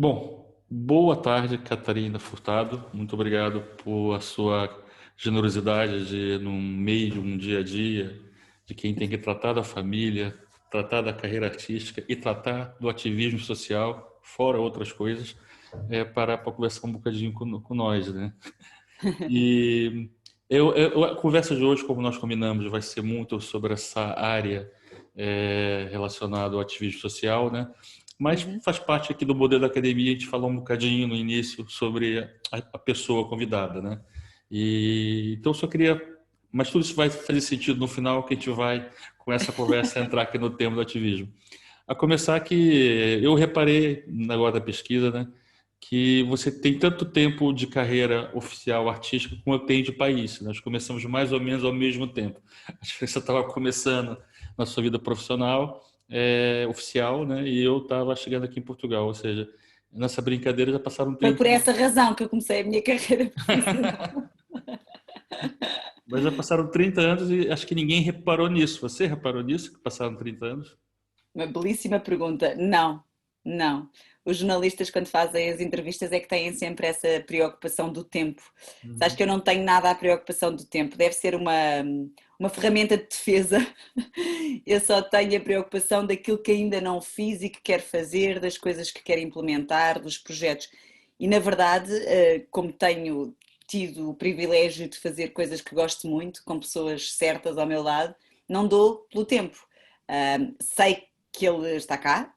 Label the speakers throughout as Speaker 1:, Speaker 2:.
Speaker 1: Bom, boa tarde, Catarina Furtado. Muito obrigado por a sua generosidade de, no meio de um dia a dia, de quem tem que tratar da família, tratar da carreira artística e tratar do ativismo social, fora outras coisas, para conversar um bocadinho com nós, né? E a conversa de hoje, como nós combinamos, vai ser muito sobre essa área relacionada ao ativismo social, né? Mas
Speaker 2: Uhum.
Speaker 1: faz parte aqui do modelo da academia, a gente falou um bocadinho no início sobre a pessoa convidada, né? E, então, eu só queria... Mas tudo isso vai fazer sentido no final, que a gente vai, com essa conversa, entrar aqui no tema do ativismo. A começar que eu reparei, na hora da pesquisa, né, que você tem tanto tempo de carreira oficial artística como eu tenho de país. Nós começamos mais ou menos ao mesmo tempo. Acho que você estava começando na sua vida profissional, oficial, né, e eu estava chegando aqui em Portugal. Ou seja, nessa brincadeira já passaram
Speaker 2: Foi
Speaker 1: 30
Speaker 2: por
Speaker 1: anos.
Speaker 2: essa razão que eu comecei a minha carreira profissional.
Speaker 1: Mas já passaram 30 anos e acho que ninguém reparou nisso. Você reparou nisso, que passaram 30 anos?
Speaker 2: Uma belíssima pergunta. Não, não. Os jornalistas, quando fazem as entrevistas, é que têm sempre essa preocupação do tempo. Sabes
Speaker 1: Uhum.
Speaker 2: que eu não tenho nada à preocupação do tempo. Deve ser uma ferramenta de defesa. Eu só tenho a preocupação daquilo que ainda não fiz e que quero fazer, das coisas que quero implementar, dos projetos. E, na verdade, como tenho tido o privilégio de fazer coisas que gosto muito, com pessoas certas ao meu lado, não dou pelo tempo. Sei que ele está cá,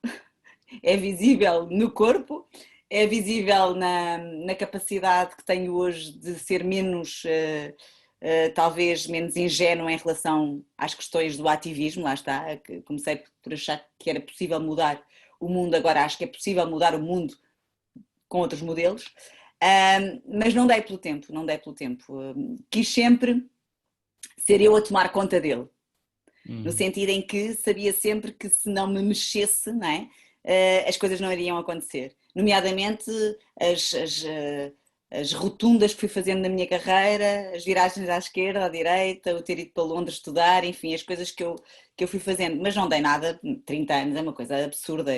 Speaker 2: é visível no corpo, é visível na capacidade que tenho hoje de ser menos, talvez menos ingênua em relação às questões do ativismo, lá está, que comecei por achar que era possível mudar o mundo, agora acho que é possível mudar o mundo com outros modelos, mas não dei pelo tempo, não dei pelo tempo. Quis sempre ser eu a tomar conta dele, no
Speaker 1: Uhum.
Speaker 2: sentido em que sabia sempre que se não me mexesse, não é? As coisas não iriam acontecer. Nomeadamente as rotundas que fui fazendo na minha carreira, as viragens à esquerda, à direita, o ter ido para Londres estudar, enfim, as coisas que eu fui fazendo. Mas não dei nada, 30 anos é uma coisa absurda.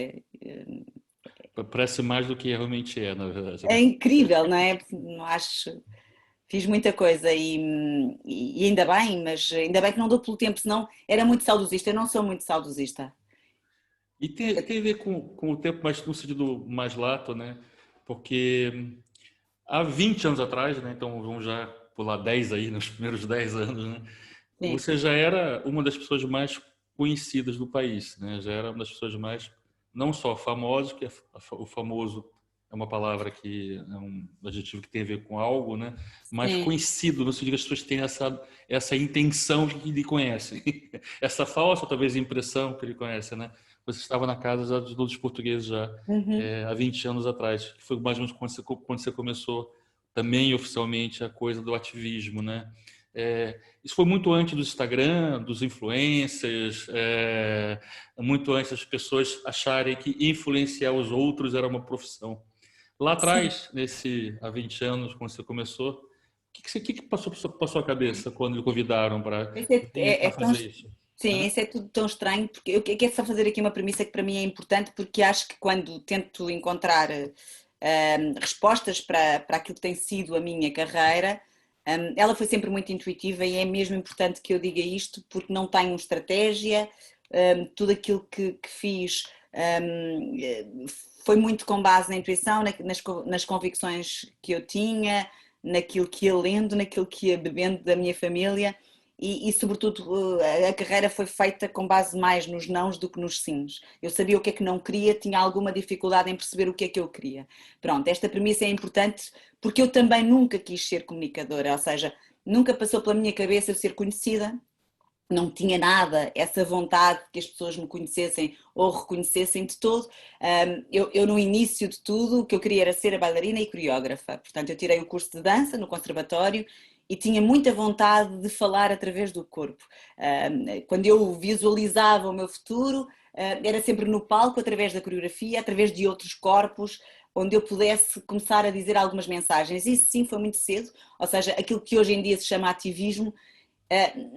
Speaker 1: Parece mais do que realmente é, na verdade,
Speaker 2: É
Speaker 1: né?
Speaker 2: incrível, não é? Não acho. Fiz muita coisa e ainda bem, mas ainda bem que não dou pelo tempo, senão era muito saudosista. Eu não sou muito saudosista.
Speaker 1: E tem a ver com o tempo, mas no sentido mais lato, né? Porque há 20 anos atrás, né? Então vamos já pular 10 aí, nos primeiros 10 anos, né?
Speaker 2: Sim.
Speaker 1: Você já era uma das pessoas mais conhecidas do país, né? Já era uma das pessoas mais, não só famosas, que o famoso é uma palavra que é um adjetivo que tem a ver com algo, né? Mas
Speaker 2: Sim.
Speaker 1: conhecido, no sentido que as pessoas têm essa intenção de que lhe conhecem. Essa falsa, talvez, impressão que lhe conhecem, né? Você estava na casa já de todos os portugueses já
Speaker 2: Uhum.
Speaker 1: há 20 anos atrás, que foi mais ou menos quando você começou também oficialmente a coisa do ativismo, né? Isso foi muito antes do Instagram, dos influencers, muito antes das pessoas acharem que influenciar os outros era uma profissão. Lá
Speaker 2: Sim.
Speaker 1: atrás, há 20 anos, quando você começou, o que passou por sua cabeça quando lhe convidaram para
Speaker 2: Isso
Speaker 1: vir para
Speaker 2: tão,
Speaker 1: fazer isso?
Speaker 2: sim,
Speaker 1: Hã?
Speaker 2: isso é tudo tão estranho, porque eu quero só fazer aqui uma premissa que para mim é importante, porque acho que quando tento encontrar respostas para aquilo que tem sido a minha carreira, ela foi sempre muito intuitiva e é mesmo importante que eu diga isto, porque não tenho estratégia, tudo aquilo que fiz foi muito com base na intuição, nas convicções que eu tinha, naquilo que ia lendo, naquilo que ia bebendo da minha família sobretudo a carreira foi feita com base mais nos nãos do que nos sims. Eu sabia o que é que não queria, tinha alguma dificuldade em perceber o que é que eu queria. Pronto, esta premissa é importante porque eu também nunca quis ser comunicadora, ou seja, nunca passou pela minha cabeça eu ser conhecida, não tinha nada essa vontade que as pessoas me conhecessem ou reconhecessem de todo. Eu, no início de tudo, o que eu queria era ser a bailarina e coreógrafa. Portanto, eu tirei o curso de dança no conservatório e tinha muita vontade de falar através do corpo. Quando eu visualizava o meu futuro, era sempre no palco, através da coreografia, através de outros corpos, onde eu pudesse começar a dizer algumas mensagens. Isso sim foi muito cedo, ou seja, aquilo que hoje em dia se chama ativismo,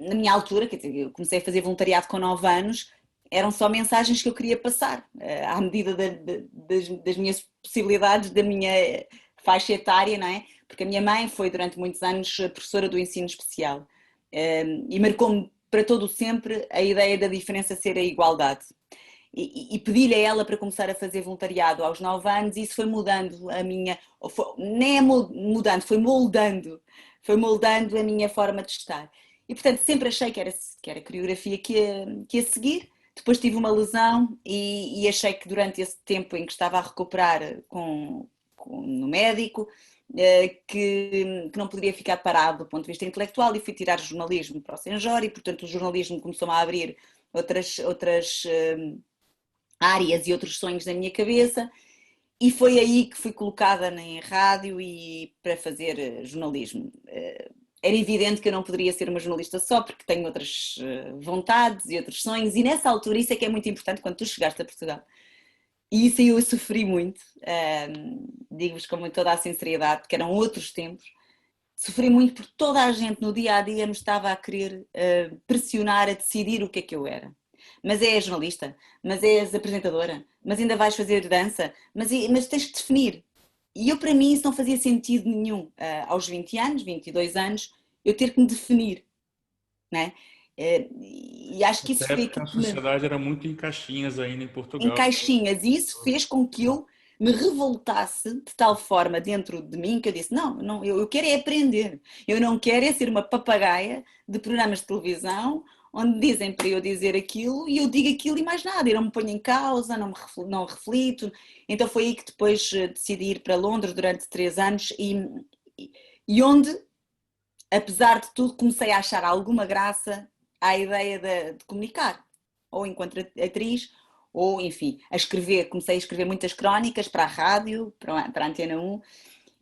Speaker 2: na minha altura, quer dizer, eu comecei a fazer voluntariado com 9 anos, eram só mensagens que eu queria passar, à medida das minhas possibilidades, da minha faixa etária, não é? Porque a minha mãe foi durante muitos anos professora do ensino especial, e marcou-me para todo o sempre a ideia da diferença ser a igualdade. E pedi-lhe a ela para começar a fazer voluntariado aos 9 anos, e isso foi mudando a minha, nem é mudando, foi moldando a minha forma de estar. E portanto sempre achei que era coreografia que ia seguir. Depois tive uma lesão e achei que durante esse tempo em que estava a recuperar no médico, que não poderia ficar parado do ponto de vista intelectual, e fui tirar jornalismo para o Senjor, e portanto o jornalismo começou-me a abrir outras áreas e outros sonhos na minha cabeça, e foi aí que fui colocada em rádio e para fazer jornalismo. Era evidente que eu não poderia ser uma jornalista só, porque tenho outras vontades e outros sonhos, e nessa altura isso é que é muito importante quando tu chegaste a Portugal. E isso eu sofri muito, digo-vos com toda a sinceridade, porque eram outros tempos. Sofri muito porque toda a gente no dia a dia me estava a querer pressionar a decidir o que é que eu era. Mas és jornalista, mas és apresentadora, mas ainda vais fazer dança, mas tens que definir. E eu, para mim, isso não fazia sentido nenhum. Aos 20 anos, 22 anos, eu ter que me definir, né? E acho que isso
Speaker 1: Nessa
Speaker 2: foi
Speaker 1: época
Speaker 2: aquilo
Speaker 1: a
Speaker 2: que me
Speaker 1: sociedade era muito em caixinhas ainda em
Speaker 2: em
Speaker 1: Portugal.
Speaker 2: caixinhas, e isso fez com que eu me revoltasse de tal forma dentro de mim que eu disse, não, eu quero é aprender, eu não quero é ser uma papagaia de programas de televisão onde dizem para eu dizer aquilo e eu digo aquilo e mais nada, eu não me ponho em causa, não reflito. Então foi aí que depois decidi ir para Londres durante 3 anos e onde, apesar de tudo, comecei a achar alguma graça à ideia de comunicar, ou enquanto atriz, ou enfim, comecei a escrever muitas crónicas para a rádio, para a Antena 1,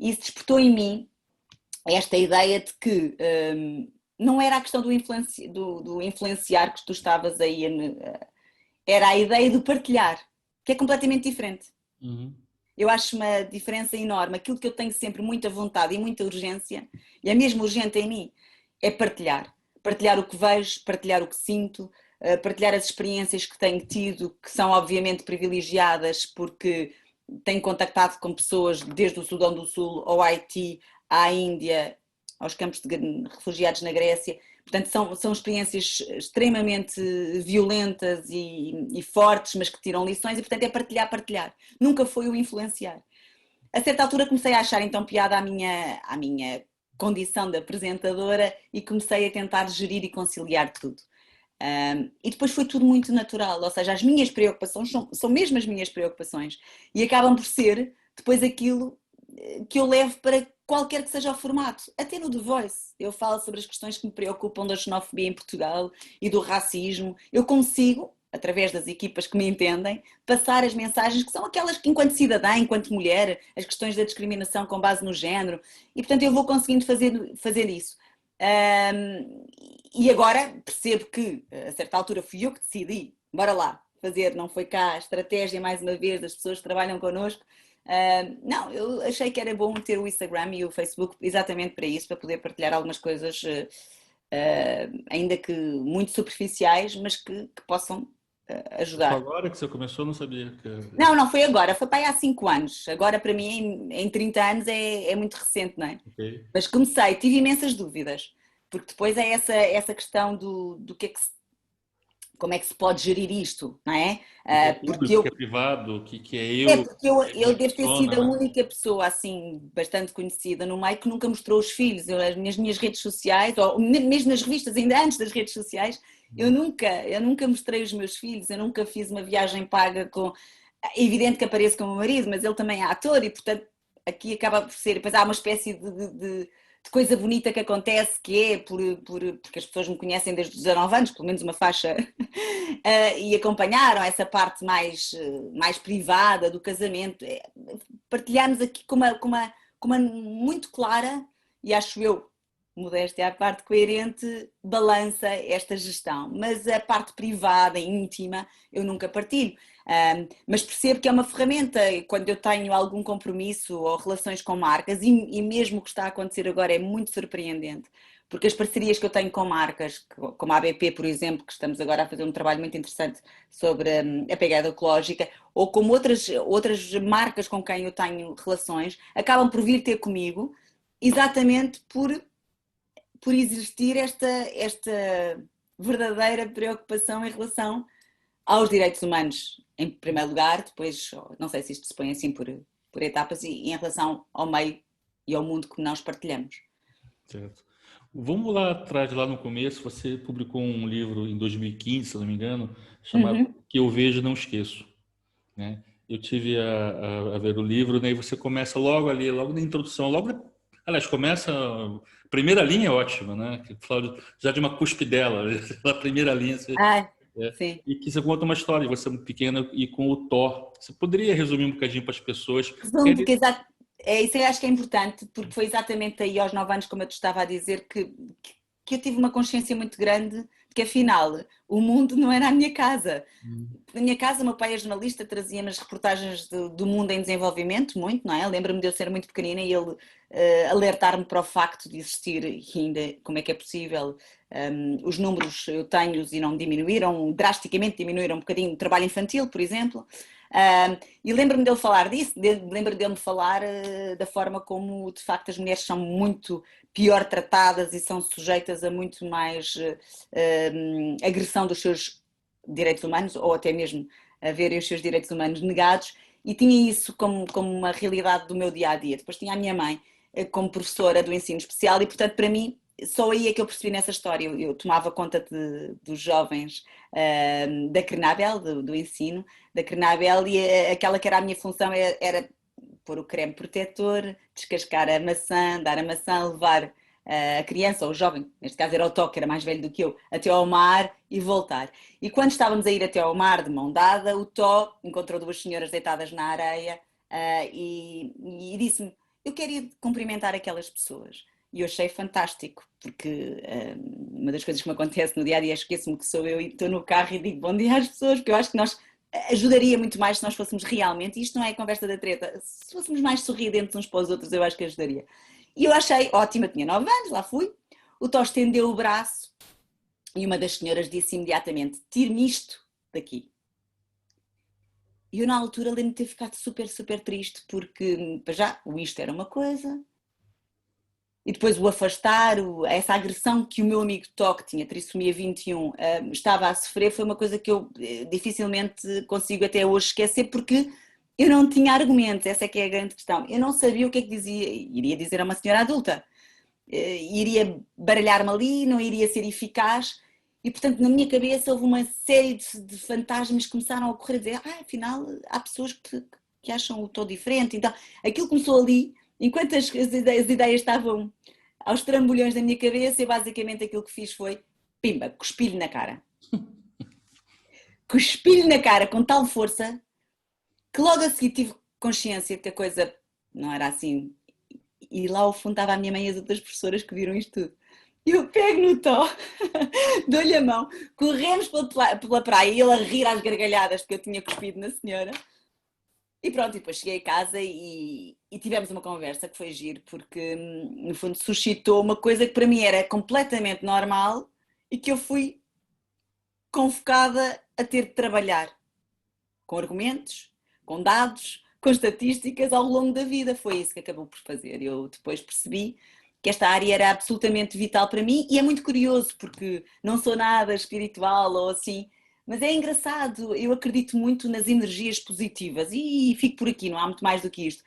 Speaker 2: e isso despertou em mim esta ideia de que não era a questão do influenciar que tu estavas aí, era a ideia do partilhar, que é completamente diferente.
Speaker 1: Uhum.
Speaker 2: Eu acho uma diferença enorme. Aquilo que eu tenho sempre muita vontade e muita urgência, e é mesmo urgente em mim, é partilhar. Partilhar o que vejo, partilhar o que sinto, partilhar as experiências que tenho tido, que são obviamente privilegiadas, porque tenho contactado com pessoas desde o Sudão do Sul ao Haiti, à Índia, aos campos de refugiados na Grécia. Portanto, são experiências extremamente violentas e fortes, mas que tiram lições, e portanto é partilhar. Nunca foi o influenciar. A certa altura comecei a achar então piada à minha condição de apresentadora e comecei a tentar gerir e conciliar tudo. E depois foi tudo muito natural, ou seja, as minhas preocupações são mesmo as minhas preocupações e acabam por ser depois aquilo que eu levo para qualquer que seja o formato. Até no The Voice eu falo sobre as questões que me preocupam da xenofobia em Portugal e do racismo. Eu consigo, através das equipas que me entendem, passar as mensagens que são aquelas que, enquanto cidadã, enquanto mulher, as questões da discriminação com base no género, e portanto eu vou conseguindo fazer isso. E agora percebo que a certa altura fui eu que decidi, bora lá, fazer, não foi cá a estratégia mais uma vez das pessoas que trabalham connosco. Não, eu achei que era bom ter o Instagram e o Facebook exatamente para isso, para poder partilhar algumas coisas, ainda que muito superficiais, mas que possam
Speaker 1: Só
Speaker 2: ajudar.
Speaker 1: agora que você começou, não sabia que...
Speaker 2: Não foi agora, foi para aí há 5 anos. Agora, para mim, em 30 anos é muito recente, não é?
Speaker 1: Ok.
Speaker 2: Mas comecei, tive imensas dúvidas, porque depois é essa questão do que é que como é que se pode gerir isto, não é?
Speaker 1: O que é
Speaker 2: Porque
Speaker 1: público, o que
Speaker 2: eu
Speaker 1: é privado, o que é
Speaker 2: É
Speaker 1: eu,
Speaker 2: porque eu
Speaker 1: me
Speaker 2: devo ter sido
Speaker 1: funciona,
Speaker 2: a
Speaker 1: né?
Speaker 2: única pessoa assim bastante conhecida no meio que nunca mostrou os filhos. Nas minhas redes sociais, ou mesmo nas revistas, ainda antes das redes sociais, eu nunca mostrei os meus filhos, eu nunca fiz uma viagem paga com. É evidente que apareço com o meu marido, mas ele também é ator e, portanto, aqui acaba por ser. Depois há uma espécie de coisa bonita que acontece, que é porque as pessoas me conhecem desde os 19 anos, pelo menos uma faixa, e acompanharam essa parte mais privada do casamento. Partilhamos aqui com uma muito clara, e acho eu, modéstia à parte, coerente, balança esta gestão. Mas a parte privada e íntima eu nunca partilho. Mas percebo que é uma ferramenta quando eu tenho algum compromisso ou relações com marcas, e mesmo o que está a acontecer agora é muito surpreendente, porque as parcerias que eu tenho com marcas, como a ABP, por exemplo, que estamos agora a fazer um trabalho muito interessante sobre a pegada ecológica, ou como outras marcas com quem eu tenho relações, acabam por vir ter comigo, exatamente por existir esta verdadeira preocupação em relação aos direitos humanos, em primeiro lugar, depois, não sei se isto se põe assim por etapas, e em relação ao meio e ao mundo que nós partilhamos.
Speaker 1: Certo. Vamos lá atrás, lá no começo, você publicou um livro em 2015, se não me engano, chamado Que Eu Vejo e Não Esqueço, né? Eu tive a ver o livro, né? E você começa logo ali, logo na introdução, aliás, começa, a primeira linha é ótima, né? Que fala já de uma cuspidela, a primeira linha,
Speaker 2: Sim.
Speaker 1: e que você conta uma história, você é muito pequena e com o Thor. Você poderia resumir um bocadinho para as pessoas?
Speaker 2: Resumo, porque isso eu acho que é importante, porque foi exatamente aí aos 9 anos, como eu te estava a dizer, que eu tive uma consciência muito grande de que afinal o mundo não era a minha casa. Na minha casa, o meu pai é jornalista, trazia-me as reportagens do mundo em desenvolvimento, muito, não é? Lembro-me de eu ser muito pequenina e ele alertar-me para o facto de existir, e ainda como é que é possível. Os números eu tenho-os e não diminuíram, drasticamente diminuíram um bocadinho o trabalho infantil, por exemplo. E lembro-me dele falar disso, lembro dele me falar da forma como de facto as mulheres são muito pior tratadas e são sujeitas a muito mais agressão dos seus direitos humanos, ou até mesmo a verem os seus direitos humanos negados, e tinha isso como uma realidade do meu dia-a-dia. Depois tinha a minha mãe como professora do ensino especial e, portanto, para mim, só aí é que eu percebi nessa história. Eu tomava conta dos jovens da Crenabel, do ensino, da Crenabel, e aquela que era a minha função era pôr o creme protetor, descascar a maçã, dar a maçã, levar a criança ou o jovem, neste caso era o Tó, que era mais velho do que eu, até ao mar e voltar. E quando estávamos a ir até ao mar de mão dada, o Tó encontrou duas senhoras deitadas na areia e disse-me: eu quero ir cumprimentar aquelas pessoas. E eu achei fantástico, porque uma das coisas que me acontece no dia a dia, esqueço-me que sou eu e estou no carro e digo bom dia às pessoas, porque eu acho que nós ajudaria muito mais se nós fôssemos realmente, e isto não é conversa da treta, se fôssemos mais sorridentes uns para os outros, eu acho que ajudaria. E eu achei ótima, tinha 9 anos, lá fui. O Tó estendeu o braço e uma das senhoras disse imediatamente: tire-me isto daqui. E eu na altura lembro-me de ter ficado super, super triste, porque para já o isto era uma coisa, e depois o afastar, essa agressão que o meu amigo Tó, que tinha trissomia 21, estava a sofrer, foi uma coisa que eu dificilmente consigo até hoje esquecer, porque eu não tinha argumentos, essa é que é a grande questão. Eu não sabia o que é que dizia, iria dizer a uma senhora adulta, iria baralhar-me ali, não iria ser eficaz, e portanto na minha cabeça houve uma série de fantasmas que começaram a ocorrer, a dizer, afinal há pessoas que acham o Tó diferente, então aquilo começou ali, enquanto as ideias estavam aos trambolhões da minha cabeça, eu basicamente aquilo que fiz foi, pimba, cuspi-lhe na cara. Cuspi-lhe na cara com tal força que logo a seguir tive consciência de que a coisa não era assim. E lá ao fundo estava a minha mãe e as outras professoras que viram isto tudo. Eu pego no Tó, dou-lhe a mão, corremos pela praia e ele a rir às gargalhadas porque eu tinha cuspido na senhora. E pronto, e depois cheguei a casa e tivemos uma conversa que foi giro, porque no fundo suscitou uma coisa que para mim era completamente normal e que eu fui convocada a ter de trabalhar com argumentos, com dados, com estatísticas ao longo da vida. Foi isso que acabou por fazer. Eu depois percebi que esta área era absolutamente vital para mim e é muito curioso porque não sou nada espiritual ou assim, mas é engraçado, eu acredito muito nas energias positivas e fico por aqui, não há muito mais do que isto.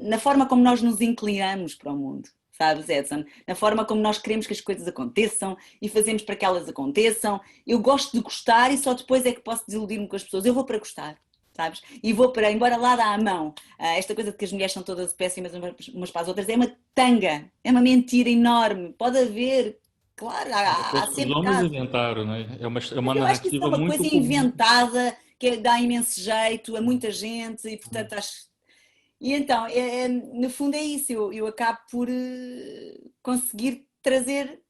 Speaker 2: Na forma como nós nos inclinamos para o mundo, sabes, Edson? Na forma como nós queremos que as coisas aconteçam e fazemos para que elas aconteçam. Eu gosto de gostar e só depois é que posso desiludir-me com as pessoas. Eu vou para gostar, sabes? E vou para, embora lá dá a mão, esta coisa de que as mulheres são todas péssimas umas para as outras, é uma tanga, é uma mentira enorme. Pode haver, claro, há
Speaker 1: Os
Speaker 2: sempre
Speaker 1: homens
Speaker 2: casos.
Speaker 1: inventaram, né? É uma
Speaker 2: Mas eu acho que isso é
Speaker 1: narrativa
Speaker 2: uma coisa
Speaker 1: muito comum.
Speaker 2: inventada, que dá imenso jeito a muita gente e, portanto, acho. E então, no fundo é isso, eu acabo por conseguir trazer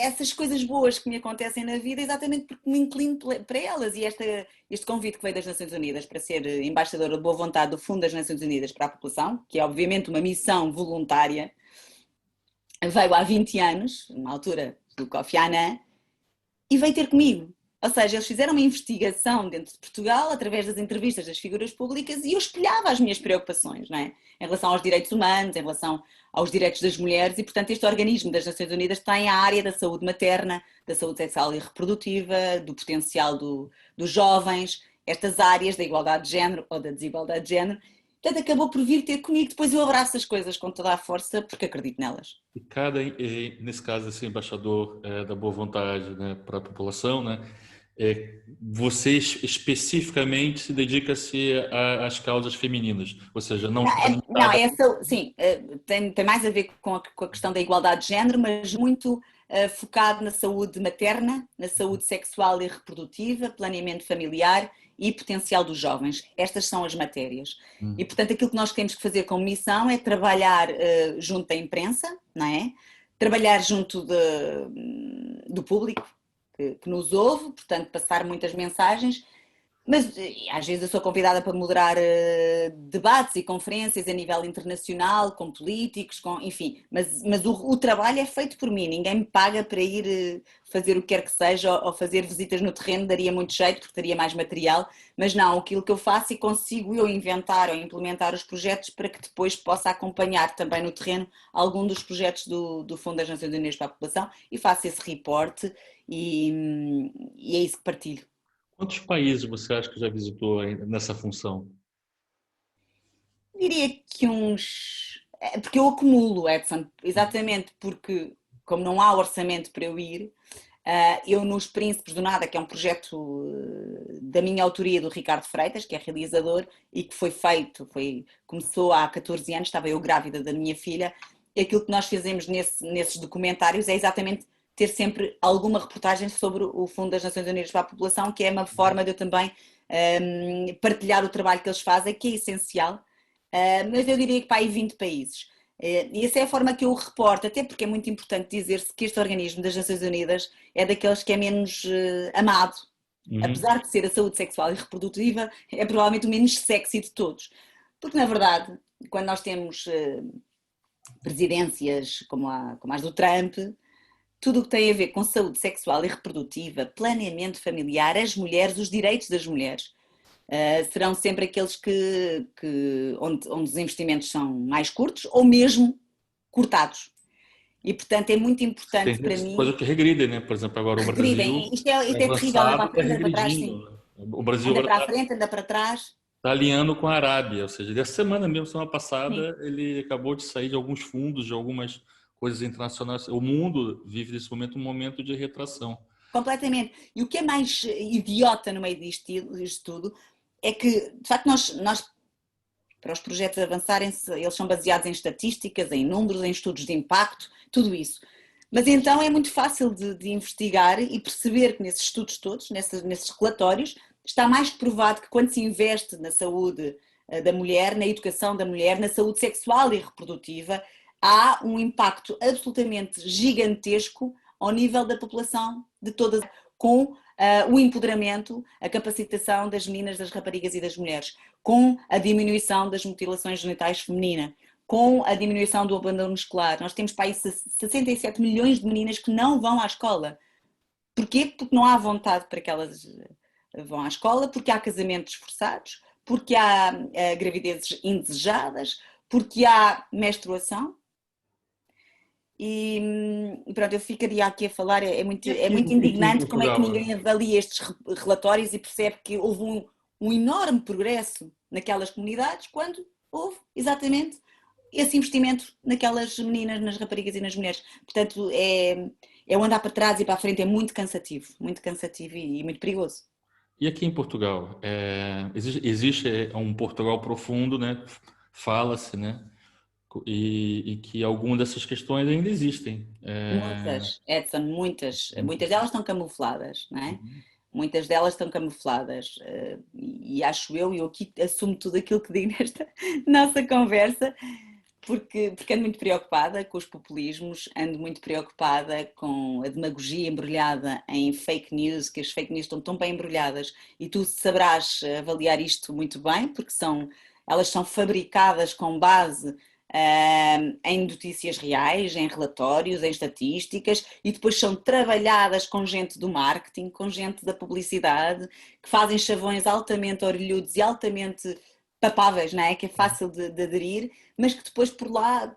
Speaker 2: essas coisas boas que me acontecem na vida exatamente porque me inclino para elas. E este convite que veio das Nações Unidas para ser embaixadora de boa vontade do Fundo das Nações Unidas para a População, que é obviamente uma missão voluntária, veio há 20 anos, na altura do Kofi Annan, e veio ter comigo. Ou seja, eles fizeram uma investigação dentro de Portugal, através das entrevistas das figuras públicas, e eu espelhava as minhas preocupações, não é? Em relação aos direitos humanos, em relação aos direitos das mulheres, e portanto este organismo das Nações Unidas tem a área da saúde materna, da saúde sexual e reprodutiva, do potencial dos jovens, estas áreas da igualdade de género ou da desigualdade de género. Portanto, acabou por vir ter comigo. Depois eu abraço as coisas com toda a força porque acredito nelas.
Speaker 1: E nesse caso, esse embaixador da boa vontade, né, para a população, né, você especificamente se dedica-se às causas femininas, ou seja, não está
Speaker 2: Não,
Speaker 1: limitada.
Speaker 2: sim, tem mais a ver com a questão da igualdade de género, mas muito focado na saúde materna, na saúde sexual e reprodutiva, planeamento familiar e potencial dos jovens. Estas são as matérias. E, portanto, aquilo que nós temos que fazer como missão é trabalhar junto da imprensa, não é? Trabalhar junto do público que nos ouve, portanto, passar muitas mensagens. Mas às vezes eu sou convidada para moderar debates e conferências a nível internacional, com políticos, enfim, mas o trabalho é feito por mim, ninguém me paga para ir fazer o que quer que seja ou fazer visitas no terreno, daria muito jeito porque teria mais material, mas não, aquilo que eu faço e consigo eu inventar ou implementar os projetos para que depois possa acompanhar também no terreno algum dos projetos do Fundo das Nações Unidas para a População e faço esse reporte e é isso que partilho.
Speaker 1: Quantos países você acha que já visitou nessa função?
Speaker 2: Diria que uns. Porque eu acumulo, Edson, exatamente porque, como não há orçamento para eu ir, eu nos Príncipes do Nada, que é um projeto da minha autoria do Ricardo Freitas, que é realizador e que foi feito, começou há 14 anos, estava eu grávida da minha filha, e aquilo que nós fazemos nesses documentários é exatamente ter sempre alguma reportagem sobre o Fundo das Nações Unidas para a População, que é uma forma de eu também partilhar o trabalho que eles fazem, que é essencial. Mas eu diria que para aí 20 países. E essa é a forma que eu reporto, até porque é muito importante dizer-se que este organismo das Nações Unidas é daqueles que é menos amado.
Speaker 1: Uhum.
Speaker 2: Apesar de ser a saúde sexual e reprodutiva, é provavelmente o menos sexy de todos. Porque, na verdade, quando nós temos presidências como as do Trump, tudo o que tem a ver com saúde sexual e reprodutiva, planeamento familiar, as mulheres, os direitos das mulheres, serão sempre aqueles onde os investimentos são mais curtos ou mesmo cortados. E, portanto, é muito importante
Speaker 1: Tem
Speaker 2: para mim.
Speaker 1: coisa que regride, né? Por exemplo, agora o Brasil
Speaker 2: Regridem, isto é terrível, anda para
Speaker 1: avançado
Speaker 2: a
Speaker 1: está
Speaker 2: frente, anda para trás, sim.
Speaker 1: regredindo. O Brasil
Speaker 2: Anda
Speaker 1: agora
Speaker 2: para a frente, anda para trás.
Speaker 1: está alinhando com a Arábia, ou seja, dessa semana mesmo, semana
Speaker 2: Sim,
Speaker 1: passada, ele acabou de sair de alguns fundos, de algumas coisas internacionais. O mundo vive nesse momento um momento de retração.
Speaker 2: completamente. E o que é mais idiota no meio disto tudo é que, de facto, nós para os projetos avançarem, eles são baseados em estatísticas, em números, em estudos de impacto, tudo isso. Mas então é muito fácil de investigar e perceber que nesses estudos todos, nesses relatórios, está mais que provado que quando se investe na saúde da mulher, na educação da mulher, na saúde sexual e reprodutiva, há um impacto absolutamente gigantesco ao nível da população de todas, com o empoderamento, a capacitação das meninas, das raparigas e das mulheres, com a diminuição das mutilações genitais femininas, com a diminuição do abandono escolar. Nós temos para aí 67 milhões de meninas que não vão à escola. Porquê? Porque não há vontade para que elas vão à escola, porque há casamentos forçados, porque há gravidezes indesejadas, porque há menstruação. E pronto, eu ficaria aqui a falar, é muito
Speaker 1: E aqui em
Speaker 2: indignante como é que
Speaker 1: Portugal?
Speaker 2: ninguém avalia estes relatórios e percebe que houve um enorme progresso naquelas comunidades quando houve exatamente esse investimento naquelas meninas, nas raparigas e nas mulheres. Portanto, é o andar para trás e para a frente, é muito cansativo e muito perigoso.
Speaker 1: E aqui em Portugal? Existe um Portugal profundo, né? Fala-se, né? E que algumas dessas questões ainda existem.
Speaker 2: Muitas, Edson, muitas delas estão camufladas, não é? Muitas delas estão camufladas e acho eu aqui assumo tudo aquilo que digo nesta nossa conversa, porque ando muito preocupada com os populismos, ando muito preocupada com a demagogia embrulhada em fake news, que as fake news estão tão bem embrulhadas e tu saberás avaliar isto muito bem, porque elas são fabricadas com base em notícias reais, em relatórios, em estatísticas, e depois são trabalhadas com gente do marketing, com gente da publicidade, que fazem chavões altamente orelhudos e altamente papáveis, não é? Que é fácil de aderir, mas que depois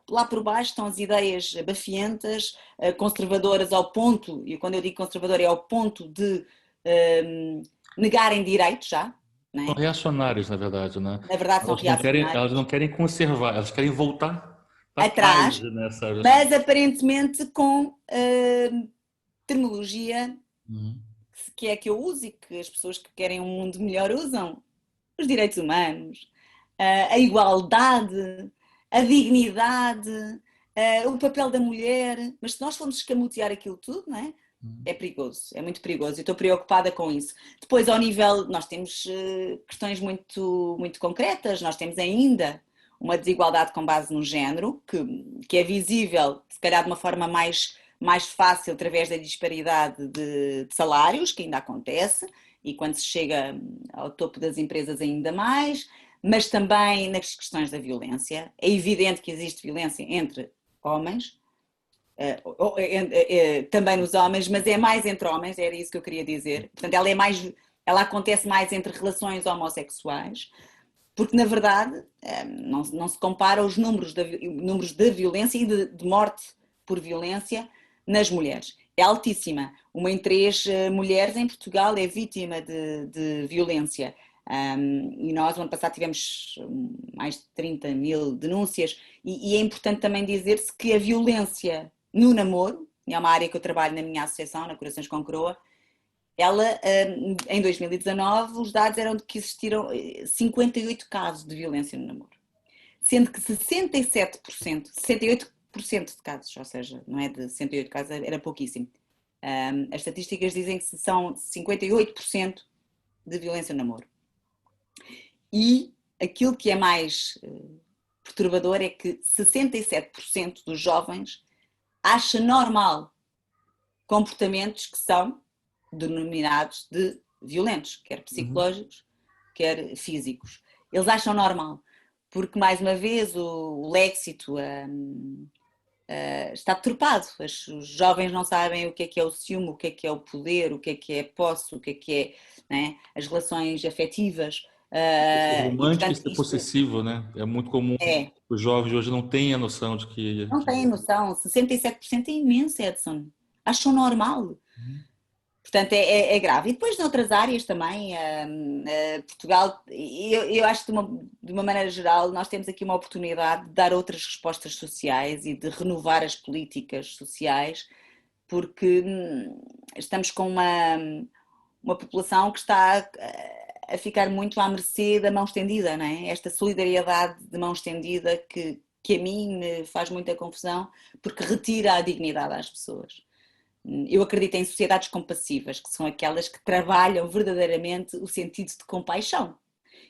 Speaker 2: lá por baixo estão as ideias bafientas, conservadoras ao ponto, e quando eu digo conservador é ao ponto de negarem direitos já, não
Speaker 1: São
Speaker 2: é?
Speaker 1: reacionários, na verdade, né?
Speaker 2: Na verdade são
Speaker 1: Elas
Speaker 2: reacionários,
Speaker 1: não querem conservar, elas querem voltar para trás
Speaker 2: atrás,
Speaker 1: nessa.
Speaker 2: mas aparentemente com terminologia
Speaker 1: Uhum.
Speaker 2: que é que eu uso e que as pessoas que querem um mundo melhor usam. Os direitos humanos, a igualdade, a dignidade, o papel da mulher. Mas se nós formos escamotear aquilo tudo, não é? É perigoso, é muito perigoso. Eu estou preocupada com isso. Depois, ao nível, nós temos questões muito, muito concretas. Nós temos ainda uma desigualdade com base no género, que é visível, se calhar de uma forma mais fácil, através da disparidade de salários, que ainda acontece, e quando se chega ao topo das empresas ainda mais, mas também nas questões da violência. É evidente que existe violência entre homens, também nos homens, mas é mais entre homens, era isso que eu queria dizer. Portanto, ela acontece mais entre relações homossexuais, porque na verdade não se compara os números da violência e de morte por violência nas mulheres. É altíssima. Uma em 3 mulheres em Portugal é vítima de violência. E nós, no ano passado, tivemos mais de 30 mil denúncias. E é importante também dizer-se que a violência no namoro, é uma área que eu trabalho na minha associação, na Corações com Coroa, ela, em 2019, os dados eram de que existiram 58 casos de violência no namoro. Sendo que 68% de casos, ou seja, não é de 68 casos, era pouquíssimo. As estatísticas dizem que são 58% de violência no namoro. E aquilo que é mais perturbador é que 67% dos jovens acha normal comportamentos que são denominados de violentos, quer psicológicos, quer físicos. Eles acham normal, porque mais uma vez o léxito está deturpado. Os jovens não sabem o que é o ciúme, o que é o poder, o que é posse, o que é, né, as relações afetivas.
Speaker 1: Ser
Speaker 2: E
Speaker 1: romântico e
Speaker 2: portanto
Speaker 1: ser
Speaker 2: isto
Speaker 1: possessivo, né? É muito comum.
Speaker 2: é,
Speaker 1: Os jovens hoje não têm a noção de que.
Speaker 2: não têm noção, 67% é imenso, Edson. Acham normal. Portanto, é grave. E depois, noutras áreas também, Portugal, eu acho que de uma maneira geral, nós temos aqui uma oportunidade de dar outras respostas sociais e de renovar as políticas sociais, porque estamos com uma população que está a ficar muito à mercê da mão estendida, não é? Esta solidariedade de mão estendida que a mim me faz muita confusão, porque retira a dignidade às pessoas. Eu acredito em sociedades compassivas, que são aquelas que trabalham verdadeiramente o sentido de compaixão.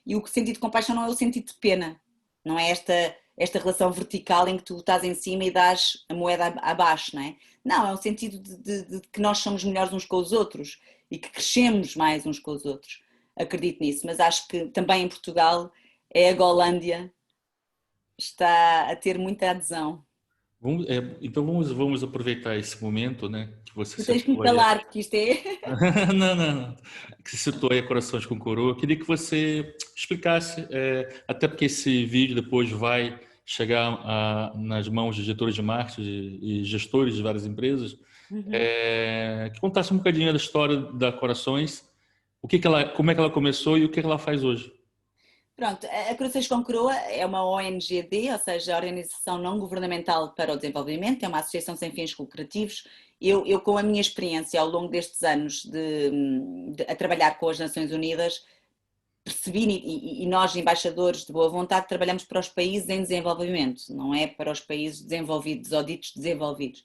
Speaker 2: E o sentido de compaixão não é o sentido de pena, não é esta relação vertical em que tu estás em cima e dás a moeda abaixo, não é? Não, é o sentido de que nós somos melhores uns com os outros e que crescemos mais uns com os outros. Acredito nisso, mas acho que também em Portugal a Golândia está a ter muita adesão.
Speaker 1: Então vamos aproveitar esse momento, né? Que você
Speaker 2: Tu tens que me
Speaker 1: citou aí.
Speaker 2: calar, porque isto é.
Speaker 1: Não, não, não. Que você citou aí Corações com Coroa. Eu queria que você explicasse, até porque esse vídeo depois vai chegar nas mãos de diretores de marketing e gestores de várias empresas, que contasse um bocadinho da história da Corações, como é que ela começou e o que ela faz hoje.
Speaker 2: Pronto, a Corações com Coroa é uma ONGD, ou seja, a Organização Não Governamental para o Desenvolvimento, é uma associação sem fins lucrativos. Eu com a minha experiência ao longo destes anos a trabalhar com as Nações Unidas, percebi, e nós, embaixadores de boa vontade, trabalhamos para os países em desenvolvimento, não é para os países desenvolvidos ou ditos desenvolvidos.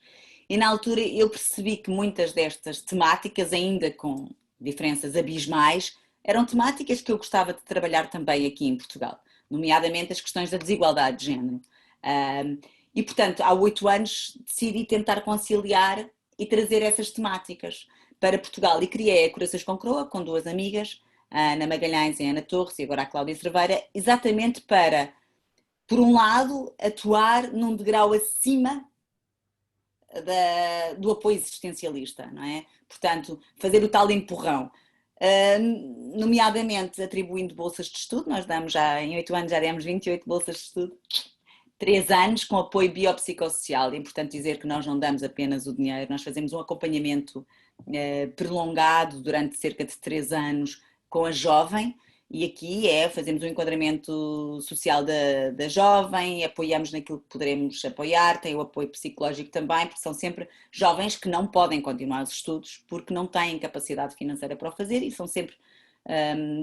Speaker 2: E na altura eu percebi que muitas destas temáticas, ainda com diferenças abismais, eram temáticas que eu gostava de trabalhar também aqui em Portugal, nomeadamente as questões da desigualdade de género. E, portanto, há 8 anos decidi tentar conciliar e trazer essas temáticas para Portugal. E criei a Corações com Croa, com 2 amigas, a Ana Magalhães e a Ana Torres, e agora a Cláudia Cerveira, exatamente para por um lado, atuar num degrau acima do apoio existencialista, não é? Portanto, fazer o tal empurrão. Nomeadamente atribuindo bolsas de estudo, nós damos já, em 8 anos já demos 28 bolsas de estudo, 3 anos com apoio biopsicossocial. É importante dizer que nós não damos apenas o dinheiro, nós fazemos um acompanhamento prolongado durante cerca de 3 anos com a jovem, e aqui fazemos um enquadramento social da jovem, apoiamos naquilo que poderemos apoiar, tem o apoio psicológico também, porque são sempre jovens que não podem continuar os estudos porque não têm capacidade financeira para o fazer e são sempre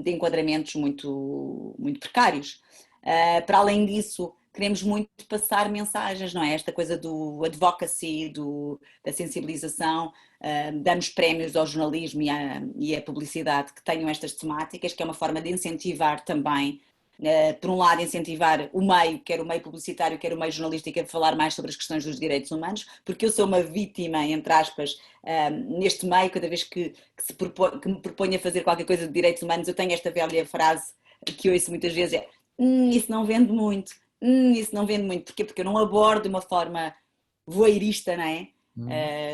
Speaker 2: de enquadramentos muito, muito precários. Para além disso, queremos muito passar mensagens, não é? Esta coisa do advocacy, da sensibilização, damos prémios ao jornalismo e à publicidade que tenham estas temáticas, que é uma forma de incentivar também, por um lado, incentivar o meio, quer o meio publicitário, quer o meio jornalístico, a falar mais sobre as questões dos direitos humanos, porque eu sou uma vítima, entre aspas, neste meio, cada vez que me proponho a fazer qualquer coisa de direitos humanos, eu tenho esta velha frase que ouço muitas vezes, isso não vende muito. Isso não vende muito. Porquê? Porque eu não abordo de uma forma voeirista, não é?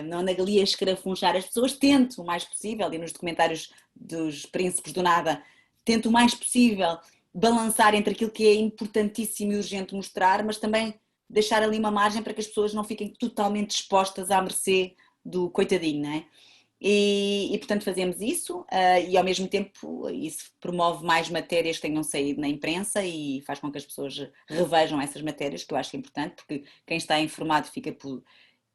Speaker 2: Não ando ali a escarafunchar as pessoas, tento o mais possível, e nos documentários dos Príncipes do Nada, tento o mais possível balançar entre aquilo que é importantíssimo e urgente mostrar, mas também deixar ali uma margem para que as pessoas não fiquem totalmente expostas à mercê do coitadinho, não é? E portanto fazemos isso e ao mesmo tempo isso promove mais matérias que tenham saído na imprensa e faz com que as pessoas revejam essas matérias, que eu acho importante, porque quem está informado fica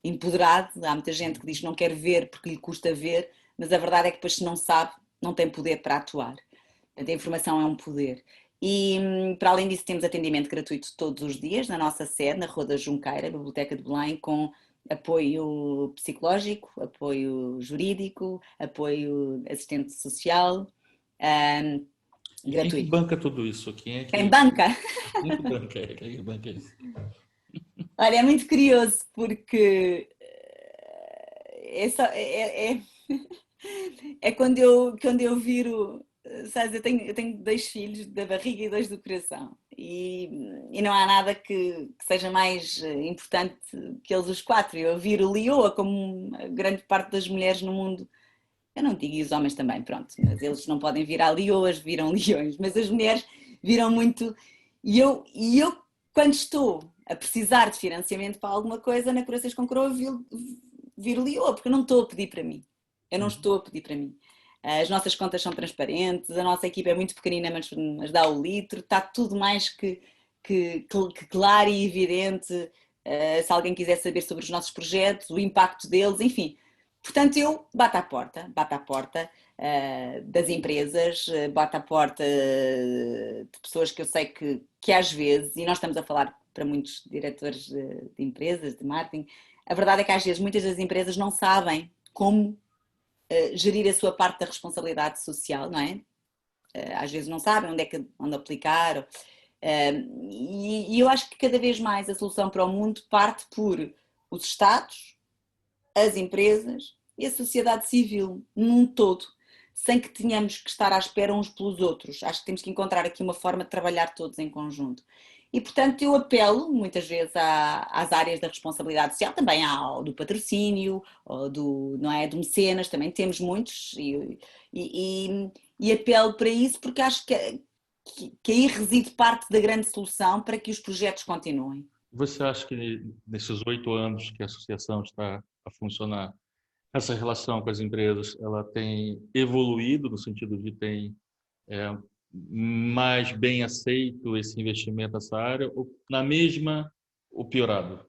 Speaker 2: empoderado. Há muita gente que diz que não quer ver porque lhe custa ver, mas a verdade é que depois, se não sabe, não tem poder para atuar. Portanto, a informação é um poder. E para além disso temos atendimento gratuito todos os dias na nossa sede, na Rua da Junqueira, Biblioteca de Belém, com apoio psicológico, apoio jurídico, apoio assistente social,
Speaker 1: E quem que
Speaker 2: gratuito.
Speaker 1: banca tudo isso?
Speaker 2: Quem banca?
Speaker 1: Quem que banca? Quem que banca isso?
Speaker 2: Olha, é muito curioso porque é quando eu viro, sabes, eu tenho 2 filhos da barriga e 2 do coração e não há nada que seja mais importante que eles os 4. Eu viro Lioa como a grande parte das mulheres no mundo. Eu não digo, e os homens também, pronto, mas eles não podem virar leoas, viram leões, mas as mulheres viram muito. E eu quando estou a precisar de financiamento para alguma coisa, na Corações com Coroa, viro leoa, porque eu não estou a pedir para mim. Eu não estou a pedir para mim. As nossas contas são transparentes, a nossa equipa é muito pequenina, mas dá o litro, está tudo mais que claro e evidente. Se alguém quiser saber sobre os nossos projetos, o impacto deles, enfim. Portanto, eu bato à porta das empresas, bato à porta de pessoas que eu sei que às vezes, e nós estamos a falar para muitos diretores de empresas, de marketing, a verdade é que às vezes muitas das empresas não sabem como gerir a sua parte da responsabilidade social, não é? Às vezes não sabem onde aplicar. E eu acho que cada vez mais a solução para o mundo parte por os Estados, as empresas e a sociedade civil num todo, sem que tenhamos que estar à espera uns pelos outros. Acho que temos que encontrar aqui uma forma de trabalhar todos em conjunto. E, portanto, eu apelo muitas vezes às áreas da responsabilidade social, também ao do patrocínio, ou não é, do mecenas, também temos muitos, e apelo para isso porque acho que aí reside parte da grande solução para que os projetos continuem.
Speaker 1: Você acha que nesses 8 anos que a associação está a funcionar, essa relação com as empresas, ela tem evoluído no sentido de ter mais bem aceito esse investimento nessa área, ou na mesma, ou piorado?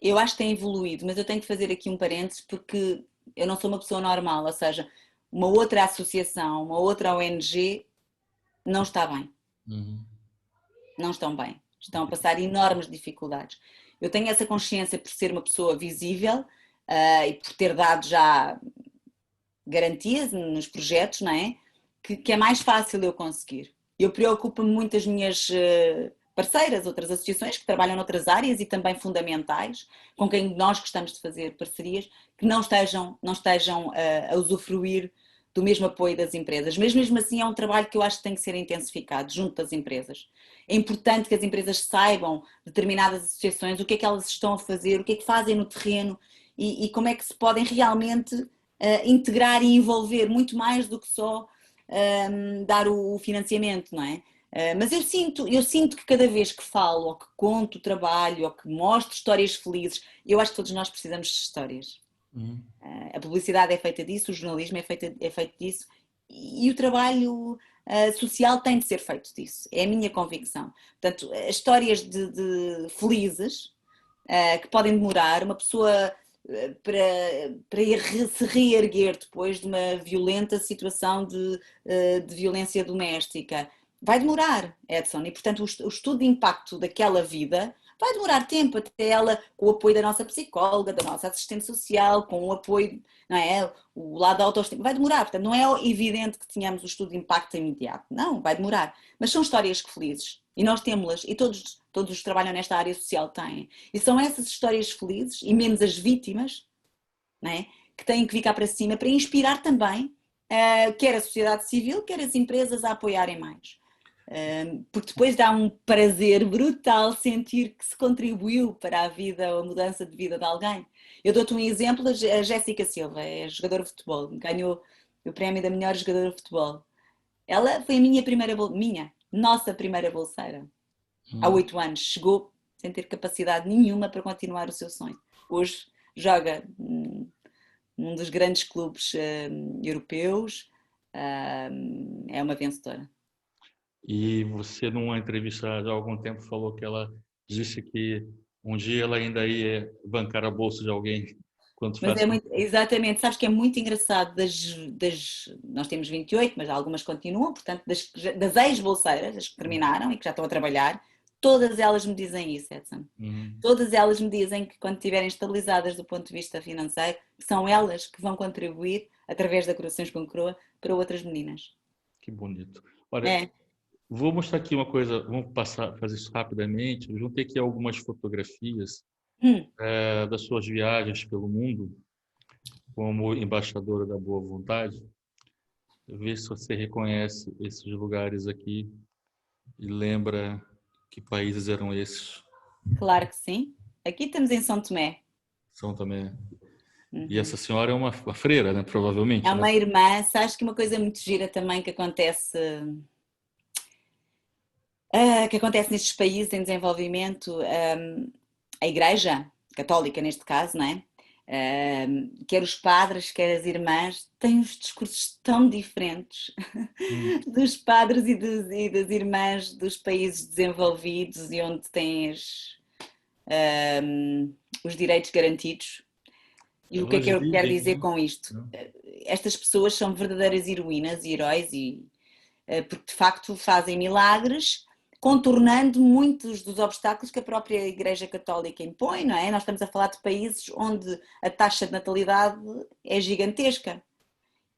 Speaker 2: Eu acho que tem evoluído, mas eu tenho que fazer aqui um parênteses porque eu não sou uma pessoa normal, ou seja, uma outra associação, uma outra ONG não está bem. Não estão bem. Estão a passar enormes dificuldades. Eu tenho essa consciência por ser uma pessoa visível e por ter dado já garantias nos projetos, não é? Que é mais fácil eu conseguir. Eu preocupo-me muito as minhas parceiras, outras associações que trabalham noutras áreas e também fundamentais, com quem nós gostamos de fazer parcerias, que não estejam a usufruir do mesmo apoio das empresas, mas mesmo assim é um trabalho que eu acho que tem que ser intensificado junto das empresas. É importante que as empresas saibam determinadas associações, o que é que elas estão a fazer, o que é que fazem no terreno e como é que se podem realmente integrar e envolver muito mais do que só dar o financiamento, não é? Mas eu sinto que cada vez que falo, ou que conto o trabalho, ou que mostro histórias felizes, eu acho que todos nós precisamos de histórias. A publicidade é feita disso, o jornalismo é feito disso e o trabalho social tem de ser feito disso, é a minha convicção. Portanto, as histórias de felizes que podem demorar, uma pessoa para se reerguer depois de uma violenta situação de violência doméstica. Vai demorar, Edson, e portanto o estudo de impacto daquela vida vai demorar tempo até ela, com o apoio da nossa psicóloga, da nossa assistente social, com o apoio, não é? O lado da autoestima, vai demorar, portanto não é evidente que tenhamos o estudo de impacto imediato, não, vai demorar, mas são histórias felizes e nós temos-las e todos os que trabalham nesta área social têm, e são essas histórias felizes e menos as vítimas, não é? Que têm que vir cá para cima para inspirar também quer a sociedade civil, quer as empresas a apoiarem mais. Porque depois dá um prazer brutal sentir que se contribuiu para a vida ou a mudança de vida de alguém. Eu dou-te um exemplo, a Jéssica Silva, é jogadora de futebol, ganhou o prémio da melhor jogadora de futebol. Ela foi nossa primeira bolseira. Há 8 anos, chegou sem ter capacidade nenhuma para continuar o seu sonho. Hoje joga num dos grandes clubes europeus, é uma vencedora.
Speaker 1: E você, numa entrevista há algum tempo, falou que ela disse que um dia ela ainda ia bancar a bolsa de alguém quando
Speaker 2: Mas
Speaker 1: faz.
Speaker 2: exatamente, sabes que é muito engraçado, nós temos 28, mas algumas continuam, portanto, das ex-bolseiras, as que terminaram e que já estão a trabalhar, todas elas me dizem isso, Edson. Todas elas me dizem que quando estiverem estabilizadas do ponto de vista financeiro, são elas que vão contribuir, através da Corações com Coroa, para outras meninas.
Speaker 1: Que bonito. Olha,
Speaker 2: É.
Speaker 1: vou mostrar aqui uma coisa, vamos fazer isso rapidamente. Eu juntei aqui algumas fotografias das suas viagens pelo mundo, como embaixadora da boa vontade. Ver se você reconhece esses lugares aqui e lembra que países eram esses.
Speaker 2: Claro que sim. Aqui estamos em São Tomé.
Speaker 1: São também. E essa senhora é uma freira, né? Provavelmente,
Speaker 2: É
Speaker 1: né?
Speaker 2: uma irmã, sabes que uma coisa muito gira também que acontece nestes países em desenvolvimento, a Igreja Católica neste caso, não é? Quer os padres, quer as irmãs, têm uns discursos tão diferentes dos padres e das irmãs dos países desenvolvidos e onde têm os direitos garantidos. E o que é
Speaker 1: Elas
Speaker 2: que eu quero
Speaker 1: vivem,
Speaker 2: dizer com isto?
Speaker 1: né?
Speaker 2: Estas pessoas são verdadeiras heroínas e heróis porque de facto fazem milagres, contornando muitos dos obstáculos que a própria Igreja Católica impõe, não é? Nós estamos a falar de países onde a taxa de natalidade é gigantesca.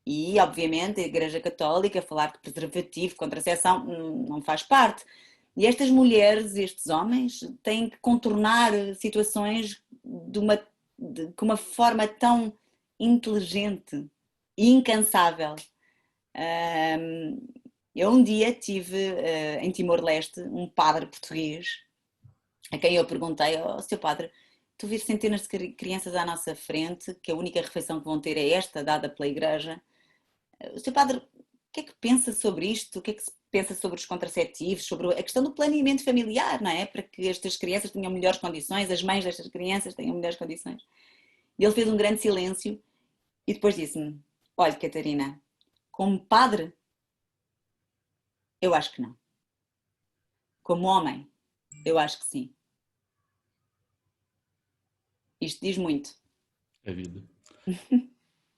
Speaker 2: E, obviamente, a Igreja Católica, falar de preservativo, contracepção, não faz parte. E estas mulheres, estes homens, têm que contornar situações com uma forma tão inteligente e incansável. Eu um dia tive em Timor-Leste um padre português a quem eu perguntei, Sr. Padre, tu vês centenas de crianças à nossa frente, que a única refeição que vão ter é esta, dada pela Igreja. O Sr. Padre, o que é que pensa sobre isto? O que é que se pensa sobre os contraceptivos, sobre a questão do planeamento familiar, não é? Para que estas crianças tenham melhores condições, as mães destas crianças tenham melhores condições. E ele fez um grande silêncio e depois disse-me, olha, Catarina, como padre, eu acho que não. Como homem, eu acho que sim. Isto diz muito.
Speaker 1: É vida.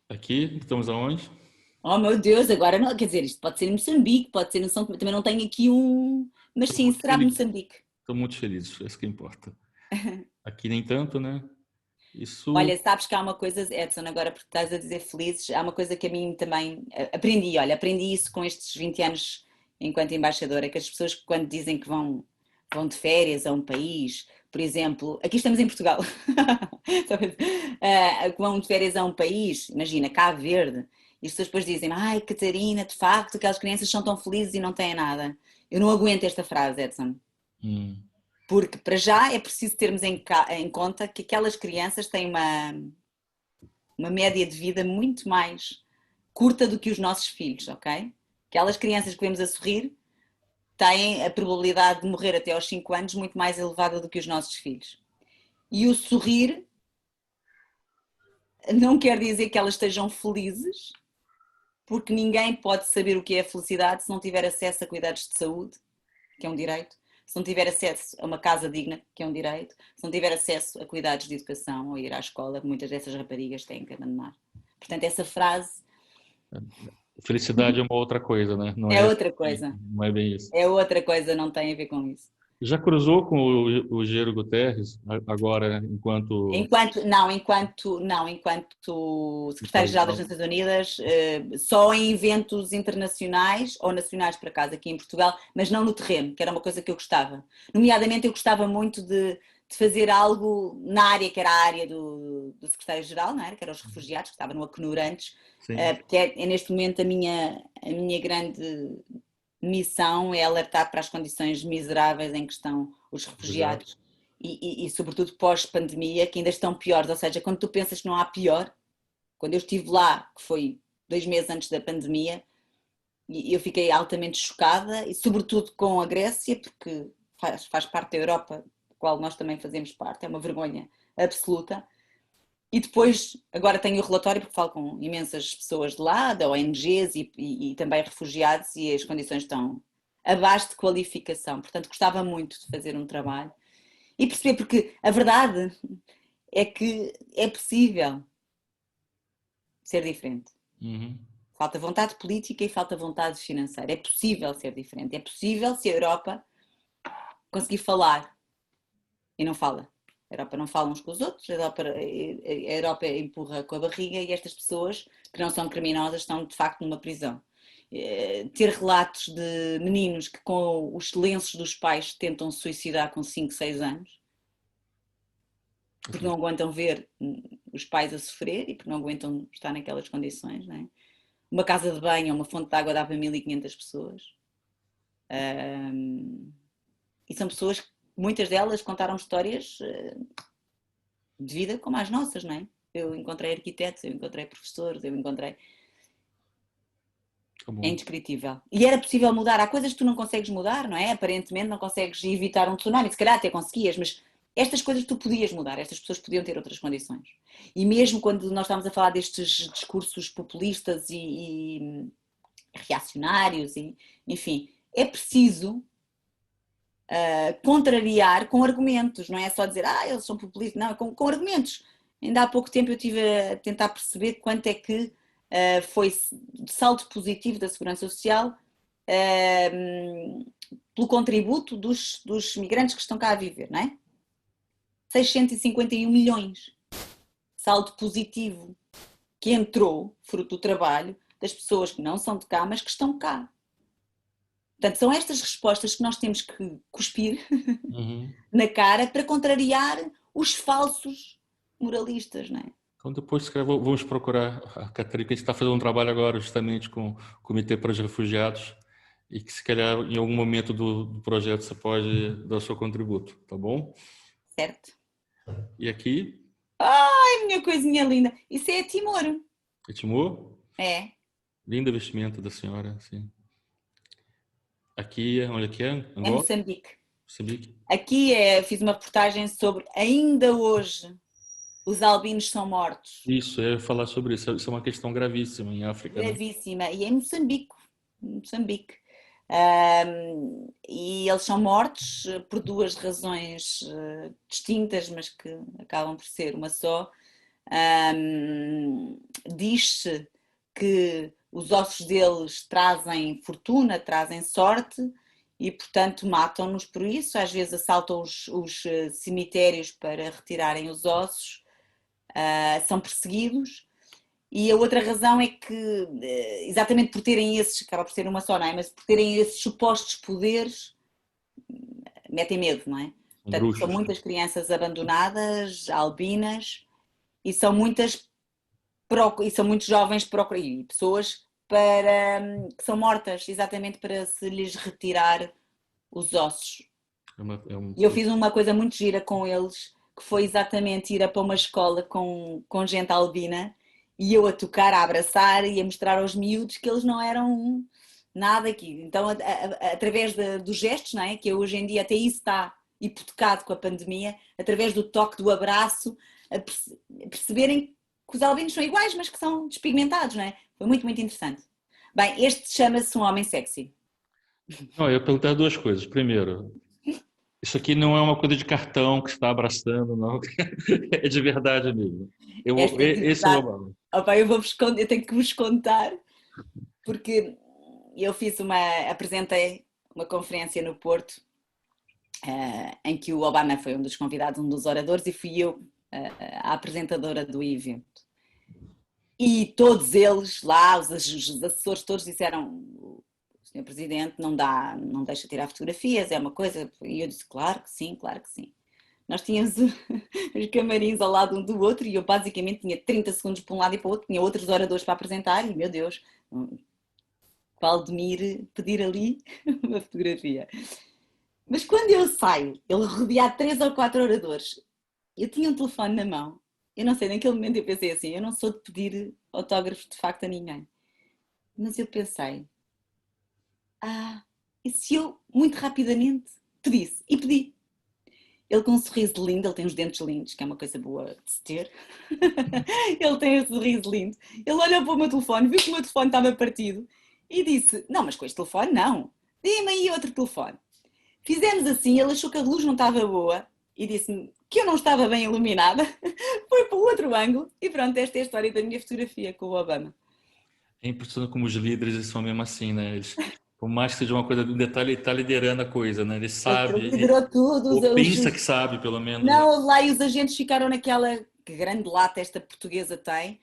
Speaker 1: Aqui, estamos aonde?
Speaker 2: Oh meu Deus, agora não, quer dizer, isto pode ser em Moçambique, pode ser em São Tomé, também não tenho aqui um, mas
Speaker 1: Estou
Speaker 2: sim,
Speaker 1: muito
Speaker 2: será
Speaker 1: feliz.
Speaker 2: Moçambique.
Speaker 1: Estou muito feliz, é isso que importa. Aqui nem tanto, né? Isso.
Speaker 2: Olha, sabes que há uma coisa, Edson, agora porque estás a dizer felizes, há uma coisa que a mim também aprendi isso com estes 20 anos enquanto embaixadora, que as pessoas quando dizem que vão de férias a um país, por exemplo, aqui estamos em Portugal, que vão de férias a um país, imagina, Cabo Verde, E as pessoas depois dizem, ai Catarina, de facto aquelas crianças são tão felizes e não têm nada. Eu não aguento esta frase, Edson. Porque para já é preciso termos em conta que aquelas crianças têm uma média de vida muito mais curta do que os nossos filhos, ok? Aquelas crianças que vemos a sorrir têm a probabilidade de morrer até aos 5 anos muito mais elevada do que os nossos filhos. E o sorrir não quer dizer que elas estejam felizes, porque ninguém pode saber o que é a felicidade se não tiver acesso a cuidados de saúde, que é um direito, se não tiver acesso a uma casa digna, que é um direito, se não tiver acesso a cuidados de educação ou ir à escola, que muitas dessas raparigas têm que abandonar. Portanto, essa frase...
Speaker 1: Felicidade é uma outra coisa, né?
Speaker 2: É outra coisa.
Speaker 1: Não é bem isso.
Speaker 2: É outra coisa, não tem a ver com isso.
Speaker 1: Já cruzou com o Gero Guterres agora, enquanto
Speaker 2: secretário-geral das Nações Unidas, só em eventos internacionais ou nacionais, por acaso, aqui em Portugal, mas não no terreno, que era uma coisa que eu gostava. Nomeadamente, eu gostava muito de fazer algo na área, que era a área do secretário-geral, não era? Que eram os refugiados, que estavam no Acnur antes, que é neste momento a minha grande missão é alertar para as condições miseráveis em que estão os refugiados e sobretudo pós-pandemia, que ainda estão piores, ou seja, quando tu pensas que não há pior, quando eu estive lá, que foi 2 meses antes da pandemia, eu fiquei altamente chocada, e sobretudo com a Grécia, porque faz parte da Europa, da qual nós também fazemos parte, é uma vergonha absoluta. E depois, agora tenho o relatório, porque falo com imensas pessoas de lá, da ONGs e também refugiados, e as condições estão abaixo de qualificação. Portanto, gostava muito de fazer um trabalho e perceber, porque a verdade é que é possível ser diferente. Falta vontade política e falta vontade financeira. É possível ser diferente. É possível se a Europa conseguir falar e não fala. A Europa não fala uns com os outros, a Europa empurra com a barriga e estas pessoas, que não são criminosas, estão de facto numa prisão. Ter relatos de meninos que com os lenços dos pais tentam se suicidar com 5, 6 anos, porque não aguentam ver os pais a sofrer e porque não aguentam estar naquelas condições, não é? Uma casa de banho ou uma fonte de água dá para 1500 pessoas. E são pessoas que muitas delas contaram histórias de vida como as nossas, não é? Eu encontrei arquitetos, eu encontrei professores, eu encontrei... É indescritível. E era possível mudar. Há coisas que tu não consegues mudar, não é? Aparentemente não consegues evitar um tsunami, se calhar até conseguias, mas estas coisas tu podias mudar, estas pessoas podiam ter outras condições. E mesmo quando nós estamos a falar destes discursos populistas e reacionários, e, enfim, é preciso contrariar com argumentos, não é só dizer, eles são populistas, não, com argumentos. Ainda há pouco tempo eu estive a tentar perceber quanto é que foi de saldo positivo da Segurança Social pelo contributo dos migrantes que estão cá a viver, não é? 651 milhões. Saldo positivo que entrou, fruto do trabalho das pessoas que não são de cá, mas que estão cá. Portanto, são estas respostas que nós temos que cuspir na cara para contrariar os falsos moralistas, não é?
Speaker 1: Então depois, se calhar, vamos procurar a Catarina, que a gente está fazendo um trabalho agora justamente com o Comitê para os Refugiados e que se calhar em algum momento do projeto você pode dar o seu contributo, tá bom?
Speaker 2: Certo.
Speaker 1: E aqui?
Speaker 2: Ai, minha coisinha linda. Isso é Timor.
Speaker 1: É Timor?
Speaker 2: É.
Speaker 1: Linda vestimenta da senhora, sim. Aqui, onde aqui é? Angola?
Speaker 2: É Moçambique.
Speaker 1: Moçambique.
Speaker 2: Aqui fiz uma reportagem sobre, ainda hoje, os albinos são mortos.
Speaker 1: Isso, eu ia falar sobre isso. Isso é uma questão gravíssima em África.
Speaker 2: Gravíssima. Né? E em Moçambique. E eles são mortos por 2 razões distintas, mas que acabam por ser uma só. Diz-se que os ossos deles trazem fortuna, trazem sorte e, portanto, matam-nos por isso. Às vezes assaltam os cemitérios para retirarem os ossos, são perseguidos. E a outra razão é que, exatamente por terem esses, acaba por ser uma só, não é? Mas por terem esses supostos poderes, metem medo, não é? Portanto, são muitas crianças abandonadas, albinas, e são muitas e são muito jovens e pessoas para, que são mortas, exatamente para se lhes retirar os ossos. E eu fiz uma coisa muito gira com eles, que foi exatamente ir para uma escola com gente albina e eu a tocar, a abraçar e a mostrar aos miúdos que eles não eram nada aqui. Então, através dos gestos, não é? Que hoje em dia até isso está hipotecado com a pandemia, através do toque, do abraço, a perceberem que os albinos são iguais, mas que são despigmentados, não é? Foi muito, muito interessante. Bem, este chama-se Um Homem Sexy.
Speaker 1: Não, eu ia perguntar duas coisas. Primeiro, isso aqui não é uma coisa de cartão que está abraçando, não. É de verdade mesmo.
Speaker 2: Esta é de
Speaker 1: Esse é o
Speaker 2: verdade.
Speaker 1: Obama.
Speaker 2: Opa, eu tenho que vos contar, porque eu apresentei uma conferência no Porto, em que o Obama foi um dos convidados, um dos oradores, e fui eu a apresentadora do evento. E todos eles lá, os assessores todos disseram: o Sr. Presidente não deixa tirar fotografias, é uma coisa. E eu disse: claro que sim, claro que sim. Nós tínhamos os camarins ao lado um do outro e eu basicamente tinha 30 segundos para um lado e para o outro, tinha outros oradores para apresentar e, meu Deus, Valdemir pedir ali uma fotografia. Mas quando eu saio, ele rodeado de 3 ou 4 oradores, eu tinha um telefone na mão. Eu não sei, naquele momento eu pensei assim, eu não sou de pedir autógrafos de facto a ninguém. Mas eu pensei, e se eu muito rapidamente pedisse? E pedi. Ele com um sorriso lindo, ele tem os dentes lindos, que é uma coisa boa de se ter. Ele tem esse sorriso lindo. Ele olhou para o meu telefone, viu que o meu telefone estava partido e disse, não, mas com este telefone não. Dê-me aí outro telefone. Fizemos assim, ele achou que a luz não estava boa e disse-me que eu não estava bem iluminada. Foi para o outro ângulo e pronto, esta é a história da minha fotografia com o Obama.
Speaker 1: É impressionante como os líderes são mesmo assim, né? Eles, por mais que seja uma coisa do detalhe, ele está liderando a coisa, né? Ele sabe,
Speaker 2: Ele liderou tudo.
Speaker 1: ou pensa que sabe, pelo menos, né?
Speaker 2: Não, lá e os agentes ficaram naquela que grande lata esta portuguesa tem.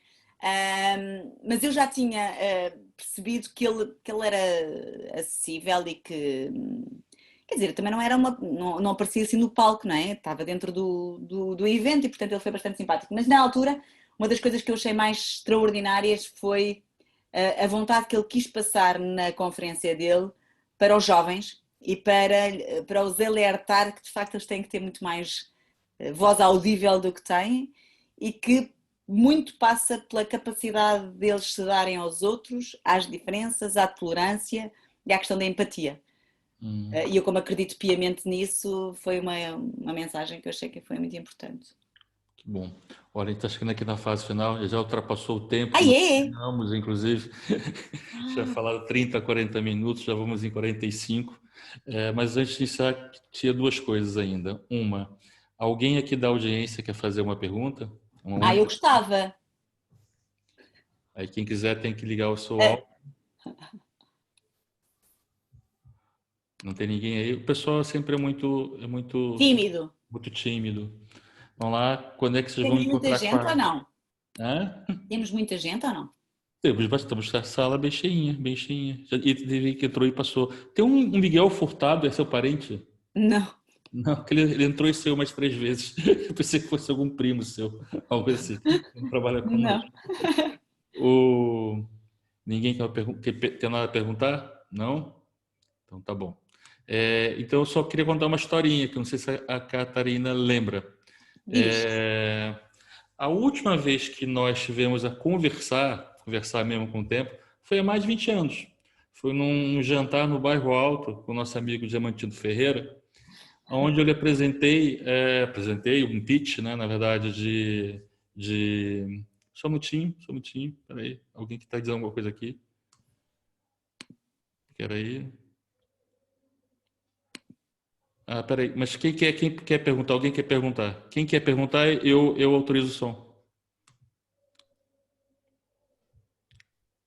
Speaker 2: Mas eu já tinha percebido que ele era acessível e que, quer dizer, também não aparecia assim no palco, não é? Estava dentro do evento e, portanto, ele foi bastante simpático. Mas na altura, uma das coisas que eu achei mais extraordinárias foi a vontade que ele quis passar na conferência dele para os jovens e para os alertar que, de facto, eles têm que ter muito mais voz audível do que têm e que muito passa pela capacidade deles se darem aos outros, às diferenças, à tolerância e à questão da empatia. E eu, como acredito piamente nisso, foi uma mensagem que eu achei que foi muito importante.
Speaker 1: Que bom. Olha, a gente está chegando aqui na fase final, já ultrapassou o tempo
Speaker 2: Ah,
Speaker 1: que nós
Speaker 2: é?
Speaker 1: combinamos, inclusive. Já falaram 30, 40 minutos, já vamos em 45. Mas antes de iniciar, tinha duas coisas ainda. Uma, alguém aqui da audiência quer fazer uma pergunta? Uma
Speaker 2: Eu
Speaker 1: única?
Speaker 2: gostava.
Speaker 1: Aí quem quiser tem que ligar o seu
Speaker 2: Uh,
Speaker 1: áudio. Não tem ninguém aí. O pessoal sempre
Speaker 2: Tímido.
Speaker 1: muito tímido. Vamos lá, quando é que vocês vão
Speaker 2: Temos muita
Speaker 1: encontrar com
Speaker 2: gente ou
Speaker 1: a...
Speaker 2: não?
Speaker 1: Hã?
Speaker 2: Temos muita gente ou não?
Speaker 1: Temos bastante, a sala bem cheinha, bem cheinha. E teve que entrou e passou. Tem um Miguel Furtado, é seu parente?
Speaker 2: Não.
Speaker 1: Não, que ele entrou e saiu mais 3 vezes. Eu pensei que fosse algum primo seu, algo assim. Não trabalha
Speaker 2: Não.
Speaker 1: conosco. O... Ninguém tem nada a perguntar? Não? Então tá bom. Então eu só queria contar uma historinha, que eu não sei se a Catarina lembra.
Speaker 2: Diz.
Speaker 1: A última vez que nós tivemos a conversar mesmo com o tempo, foi há mais de 20 anos. Foi num jantar no Bairro Alto, com o nosso amigo Diamantino Ferreira, onde eu lhe apresentei um pitch, né, na verdade, de... Só um minutinho, peraí. Alguém que está dizendo alguma coisa aqui? Peraí. Peraí, mas quem quer perguntar? Alguém quer perguntar? Quem quer perguntar, eu autorizo o som.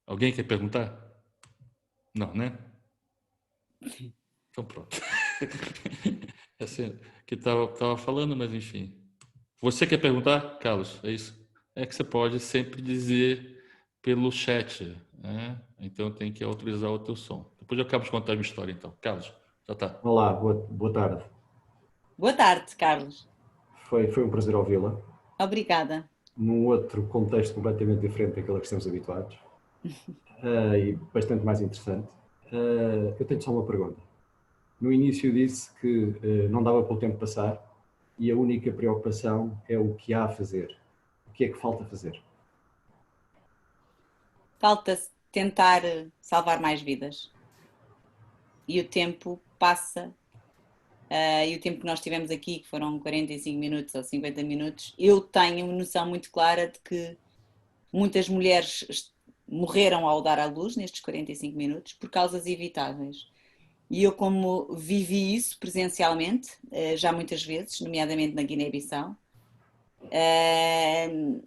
Speaker 1: Alguém quer perguntar? Não, né? Então pronto. Assim, que tava falando, mas enfim. Você quer perguntar, Carlos? É isso? É que você pode sempre dizer pelo chat, né? Então tem que autorizar o teu som. Depois eu acabo de contar a minha história, então. Carlos, já tá.
Speaker 3: Olá, boa tarde.
Speaker 2: Boa tarde, Carlos.
Speaker 3: Foi um prazer ouvi-la.
Speaker 2: Obrigada.
Speaker 3: num outro contexto completamente diferente daquele a que estamos habituados e bastante mais interessante. Eu tenho só uma pergunta. No início disse que não dava para o tempo passar e a única preocupação é o que há a fazer. O que é que falta fazer?
Speaker 2: Falta tentar salvar mais vidas. E o tempo passa. E o tempo que nós tivemos aqui, que foram 45 minutos ou 50 minutos, eu tenho uma noção muito clara de que muitas mulheres morreram ao dar à luz nestes 45 minutos por causas evitáveis. E eu, como vivi isso presencialmente, já muitas vezes, nomeadamente na Guiné-Bissau,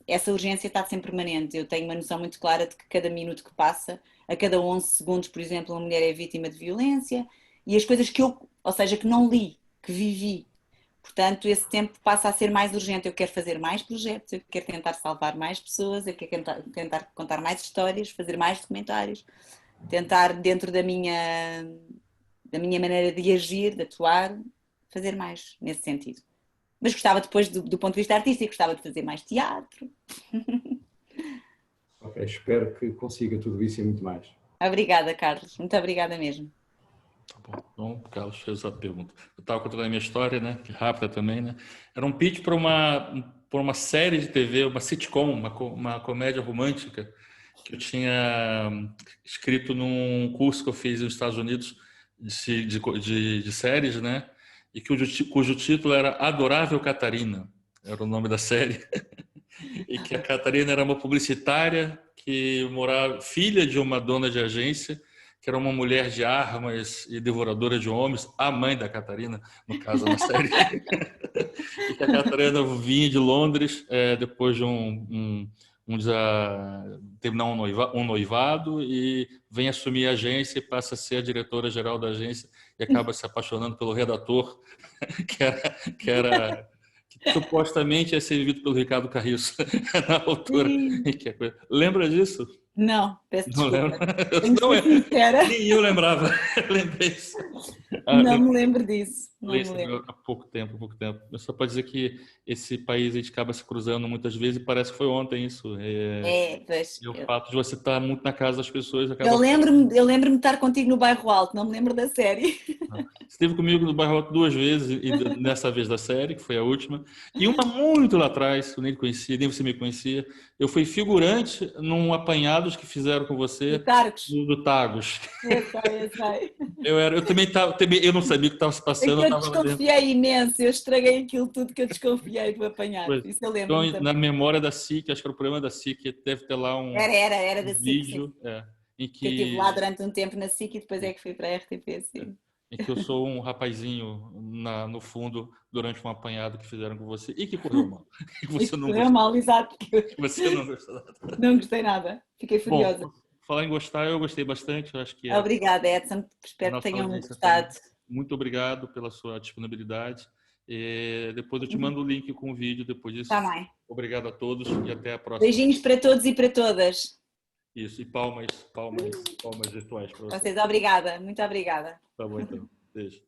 Speaker 2: essa urgência está sempre permanente. Eu tenho uma noção muito clara de que cada minuto que passa, a cada 11 segundos, por exemplo, uma mulher é vítima de violência, e as coisas que eu, ou seja, que não li, que vivi. Portanto, esse tempo passa a ser mais urgente. Eu quero fazer mais projetos, eu quero tentar salvar mais pessoas, eu quero tentar contar mais histórias, fazer mais documentários, tentar, dentro da minha maneira de agir, de atuar, fazer mais nesse sentido. Mas gostava depois, do ponto de vista artístico, gostava de fazer mais teatro.
Speaker 3: Ok, espero que consiga tudo isso e muito mais.
Speaker 2: Obrigada, Carlos. Muito obrigada mesmo.
Speaker 1: Tá bom. Então, o Carlos fez a pergunta. Eu estava contando a minha história, né? Rápida também, né? Era um pitch para uma série de TV, uma sitcom, uma comédia romântica que eu tinha escrito num curso que eu fiz nos Estados Unidos de séries, né? E cujo título era Adorável Catarina, era o nome da série. E que a Catarina era uma publicitária que morava, filha de uma dona de agência, que era uma mulher de armas e devoradora de homens, a mãe da Catarina, no caso, na série. E que a Catarina vinha de Londres depois de terminar um noivado e vem assumir a agência e passa a ser a diretora-geral da agência e acaba se apaixonando pelo redator, que supostamente ia ser vivido pelo Ricardo Carriço na altura. Lembra disso?
Speaker 2: Não, peço
Speaker 1: Não
Speaker 2: desculpa.
Speaker 1: lembro.
Speaker 2: Tenho que ser sincera.
Speaker 1: Nem eu lembrava. Lembrei isso.
Speaker 2: Não me lembro disso. Não me
Speaker 1: Isso
Speaker 2: lembro.
Speaker 1: há pouco tempo. Eu só para dizer que esse país a gente acaba se cruzando muitas vezes e parece que foi ontem isso.
Speaker 2: Pois,
Speaker 1: E o fato de você estar muito na casa das pessoas acaba...
Speaker 2: eu lembro-me de estar contigo no Bairro Alto, não me lembro da série.
Speaker 1: Esteve comigo no Bairro Alto 2 vezes, e nessa vez da série, que foi a última. E uma muito lá atrás, eu nem conhecia, nem você me conhecia. Eu fui figurante num apanhados que fizeram com você do Tagus.
Speaker 2: Eu sei.
Speaker 1: Eu também eu não sabia o que estava se passando.
Speaker 2: É que eu desconfiei imenso, eu estraguei aquilo tudo que eu desconfiei do apanhado. Isso eu lembro.
Speaker 1: Então, na memória da SIC, acho que era o programa da SIC, deve ter lá
Speaker 2: Era da SIC,
Speaker 1: vídeo em que
Speaker 2: eu estive lá durante um tempo na SIC e depois é que fui para a RTP, sim.
Speaker 1: Em que eu sou um rapazinho no fundo durante um apanhado que fizeram com você e que correu mal.
Speaker 2: Que você não correu mal, exato.
Speaker 1: Você não gostou nada.
Speaker 2: Não gostei nada, fiquei furiosa.
Speaker 1: Bom, falar em gostar, eu gostei bastante. Eu acho que
Speaker 2: Obrigada, Edson. Espero que tenham gostado.
Speaker 1: Muito obrigado pela sua disponibilidade. Depois eu te mando o link com o vídeo depois disso.
Speaker 2: Tá bem.
Speaker 1: Obrigado a todos e até a próxima.
Speaker 2: Beijinhos para todos e para todas.
Speaker 1: Isso, e palmas virtuais para vocês.
Speaker 2: Obrigada, muito obrigada.
Speaker 1: Tá bom, então. Beijo.